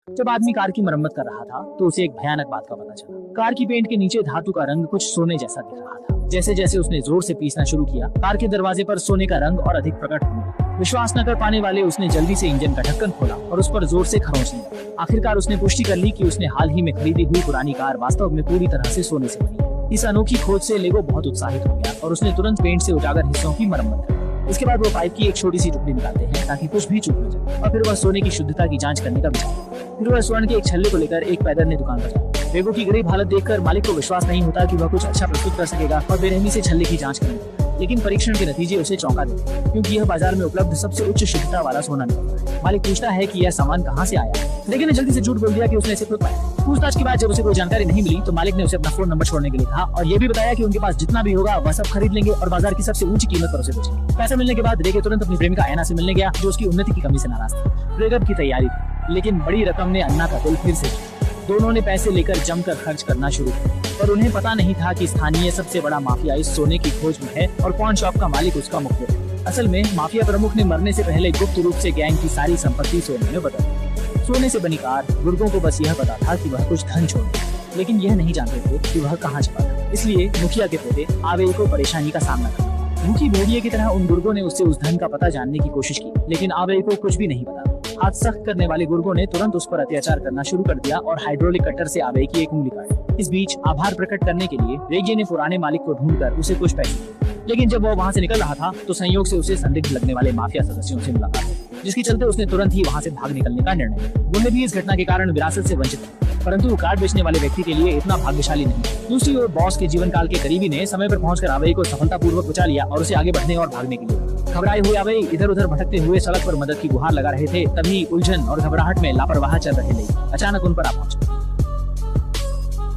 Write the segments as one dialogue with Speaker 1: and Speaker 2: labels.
Speaker 1: जब आदमी कार की मरम्मत कर रहा था तो उसे एक भयानक बात का पता चला। कार की पेंट के नीचे धातु का रंग कुछ सोने जैसा दिख रहा था। जैसे जैसे उसने जोर से पीसना शुरू किया, कार के दरवाजे पर सोने का रंग और अधिक प्रकट होने लगा। विश्वास न कर पाने वाले उसने जल्दी से इंजन का ढक्कन खोला और उस पर जोर से खरोंचने लगा। आखिरकार उसने पुष्टि कर ली कि उसने हाल ही में खरीदी हुई पुरानी कार वास्तव में पूरी तरह से सोने से बनी। इस अनोखी खोज से लेगो बहुत उत्साहित हो गया और उसने तुरंत पेंट से उजागर हिस्सों की मरम्मत की। इसके बाद वो पाइप की एक छोटी सी टुकड़ी निकालते हैं ताकि कुछ भी चूक न जाए, और फिर वह सोने की शुद्धता की जांच करने का विचार। फिर वह स्वर्ण के एक छल्ले को लेकर एक पैदल ने दुकान पर जाता। लेगो की गरीब हालत देखकर मालिक को विश्वास नहीं होता कि वह कुछ अच्छा प्रस्तुत कर सकेगा और बेरहमी से छल्ले की जांच करेगा। लेकिन परीक्षण के नतीजे उसे चौंका देते हैं, क्योंकि यह बाजार में उपलब्ध सबसे उच्च शुद्धता वाला सोना निकलता है। मालिक पूछता है कि यह सामान कहाँ से आया, लेकिन ने जल्दी से झूठ बोल दिया कि उसने इसे खुद पाया। पूछताछ के बाद जब उसे कोई जानकारी नहीं मिली तो मालिक ने उसे अपना फोन नंबर छोड़ने के लिए कहा और ये भी बताया कि उनके पास जितना भी होगा वह सब खरीद लेंगे और बाजार की सबसे ऊंची कीमत पर उसे बेचेंगे। पैसा मिलने के बाद रेगे तुरंत अपनी प्रेमिका ऐना से मिलने गया, जो उसकी उन्नति की कमी से नाराज थी। ब्रेकअप की तैयारी थी, लेकिन बड़ी रकम ने अन्ना का दिल फिर से जीता। दोनों ने पैसे लेकर जमकर खर्च करना शुरू किया, पर उन्हें पता नहीं था कि स्थानीय सबसे बड़ा माफिया इस सोने की खोज में है और पॉन शॉप का मालिक उसका मुखबिर है। असल में माफिया प्रमुख ने मरने से पहले गुप्त रूप से गैंग की सारी संपत्ति सोने में बदल दी। सोने से बनी कार। बुजुर्गों को बस यह पता था कि वह कुछ धन छोड़ गया, लेकिन यह नहीं जानते थे कि वह कहाँ छुपा था। इसलिए मुखिया के बेटे आवेई को परेशानी का सामना करना। भूखी भेड़िए की तरह उन बुजुर्गों ने उससे उस धन का पता जानने की कोशिश की, लेकिन आवेई को कुछ भी नहीं पता। हाथ सख्त करने वाले गुर्गों ने तुरंत उस पर अत्याचार करना शुरू कर दिया और हाइड्रोलिक कटर से आवेई की एक उंगली काटी। इस बीच आभार प्रकट करने के लिए रेजे ने पुराने मालिक को ढूंढकर उसे कुछ पैसे दिए, लेकिन जब वो वहाँ से निकल रहा था तो संयोग से उसे संदिग्ध लगने वाले माफिया सदस्यों से मुलाकात हुई, जिसके चलते उसने तुरंत ही वहाँ से भाग निकलने का निर्णय लिया। गुंडे भी इस घटना के कारण विरासत से वंचित थे, परंतु वो कार बेचने वाले व्यक्ति के लिए इतना भाग्यशाली नहीं। दूसरी ओर बॉस के जीवन काल के करीबी ने समय पर पहुंचकर आवेई को सफलतापूर्वक बचा लिया और उसे आगे बढ़ने और भागने के लिए। घबराए हुए आवेई इधर उधर भटकते हुए सड़क पर मदद की गुहार लगा रहे थे। तभी उलझन और घबराहट में लापरवाह चल रहे लेगो अचानक उन पर आ पहुंचा।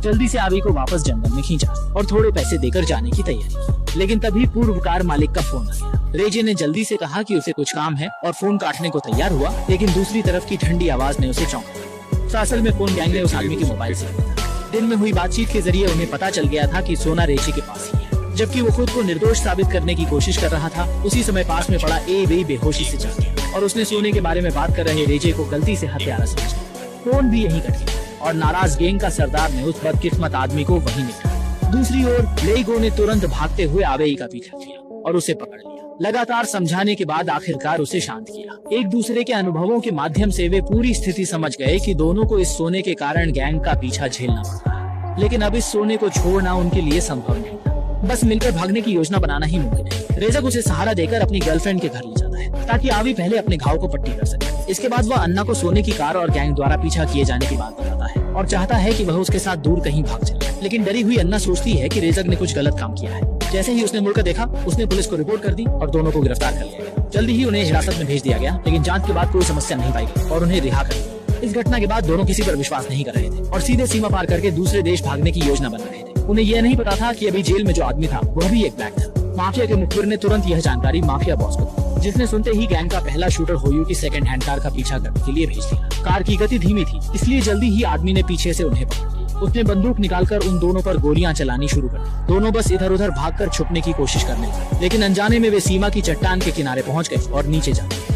Speaker 1: जल्दी से आवेई को वापस जंगल में खींचा और थोड़े पैसे देकर जाने की तैयारी की, लेकिन तभी पूर्व कार मालिक का फोन आ गया। रेजे ने जल्दी से कहा कि उसे कुछ काम है और फोन काटने को तैयार हुआ, लेकिन दूसरी तरफ की ठंडी आवाज ने उसे चौंका। असल में फोन गैंग ने उस आदमी के मोबाइल से किया था। दिन में हुई बातचीत के जरिए उन्हें पता चल गया था कि सोना रेजे के पास ही है, जबकि वो खुद को निर्दोष साबित करने की कोशिश कर रहा था। उसी समय पास में पड़ा एवेई बेहोशी से जाग गया और उसने सोने के बारे में बात कर रहे रेजे को गलती से हत्यारा समझा। फोन भी यहीं कट गया और नाराज गैंग का सरदार ने उस बदकिस्मत आदमी को वहीं निकाला। दूसरी ओर लेगो ने तुरंत भागते हुए आवेई का पीछा किया और उसे पकड़ लिया। लगातार समझाने के बाद आखिरकार उसे शांत किया। एक दूसरे के अनुभवों के माध्यम से वे पूरी स्थिति समझ गए कि दोनों को इस सोने के कारण गैंग का पीछा झेलना पड़ रहा है, लेकिन अब इस सोने को छोड़ना उनके लिए संभव नहीं था। बस मिलकर भागने की योजना बनाना ही मुमकिन है। रेजक उसे सहारा देकर अपनी गर्लफ्रेंड के घर ले जाता है ताकि आवी पहले अपने घाव को पट्टी कर सके। इसके बाद वह अन्ना को सोने की कार और गैंग द्वारा पीछा किए जाने की बात बताता है और चाहता है कि वह उसके साथ दूर कहीं भाग चले, लेकिन डरी हुई अन्ना सोचती है कि रेजक ने कुछ गलत काम किया है। जैसे ही उसने मुड़कर देखा, उसने पुलिस को रिपोर्ट कर दी और दोनों को गिरफ्तार कर लिया गया। जल्दी ही उन्हें हिरासत में भेज दिया गया, लेकिन जांच के बाद कोई समस्या नहीं पाई गई और उन्हें रिहा कर दिया। इस घटना के बाद दोनों किसी पर विश्वास नहीं कर रहे थे और सीधे सीमा पार करके दूसरे देश भागने की योजना बना रहे थे। उन्हें यह नहीं पता था कि अभी जेल में जो आदमी था वह भी एक ब्लैक था। माफिया के मुखबिर ने तुरंत यह जानकारी माफिया बॉस को दी, जिसने सुनते ही गैंग का पहला शूटर होयू की सेकंड हैंड कार का पीछा करने के लिए भेज दिया। कार की गति धीमी थी, इसलिए जल्दी ही आदमी ने पीछे से उन्हें पकड़ लिया। उसने बंदूक निकालकर उन दोनों पर गोलियां चलानी शुरू कर दी। दोनों बस इधर उधर भागकर छुपने की कोशिश करने लगे, लेकिन अनजाने में वे सीमा की चट्टान के किनारे पहुंच गए और नीचे जा गिरे।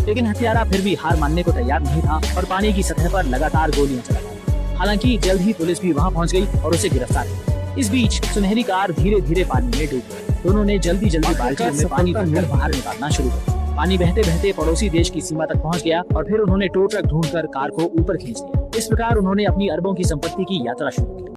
Speaker 1: लेकिन हत्यारा फिर भी हार मानने को तैयार नहीं था और पानी की सतह पर लगातार गोलियां चला रहा था। हालांकि जल्द ही पुलिस भी वहां पहुंच गई और उसे गिरफ्तार किया। इस बीच सुनहरी कार धीरे धीरे पानी में डूब गई। दोनों ने जल्दी बाल्टियों में पानी भरकर बाहर निकालना शुरू कर दिया। पानी बहते बहते पड़ोसी देश की सीमा तक पहुंच गया और फिर उन्होंने टो ट्रक ढूंढकर कार को ऊपर खींच लिया। इस प्रकार उन्होंने अपनी अरबों की संपत्ति की यात्रा शुरू की।